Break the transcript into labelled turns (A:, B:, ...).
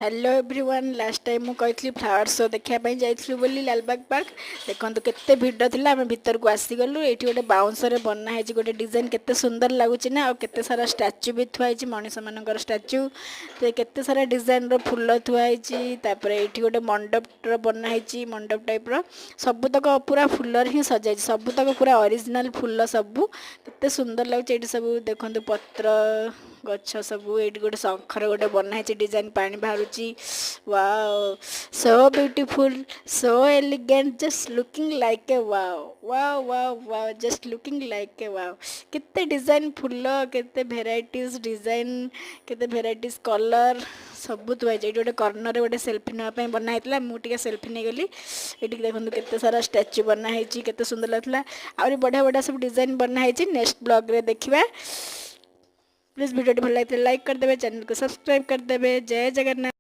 A: Hello everyone last time मु कही flower show देखापी जाइलु बोली लालबाग पार्क देखो केते भिड़ थिला आम भितर को आसीगलु ये गोटे बाउंस बनाई गोटे डिजाइन केते सुंदर लगुच ना केते सारा स्टाच्यू भी थुआई मनीष मानकर स्टाच्यू तो केते सारा डिजाइन रो फूल थुआई ये गोटे मंडप बनाई मंडप टाइप सबुतक पूरा फूलर ही सजाई सबुतक पूरा ओरिजिनल फूल सबू केते सुंदर लगे ये सब देखो पत्र गछ सबू ये गोटे शंखर गोटे बनाई डिजाइन पानी बाहर wow so beautiful so elegant just looking like a wow just looking like a wow कितने डिजाइन फुल केते भेराइटीज डिजाइन केते भेराइटीज कलर सब थुआई गोटे कर्णर गोटे सेल्फी नापी बनाई मुझे सेल्फी नहीं गली ये देखो केते सारा स्टाच्यू बनाई केते सुंदर लगता आहरी बढ़िया बढ़िया सब डिजाइन बनाई नेक्स्ट ब्लॉग रे देखिबा प्लीज वीडियो भल लगे लाइक करदे चैनल को सब्सक्राइब करदे जय जगन्नाथ।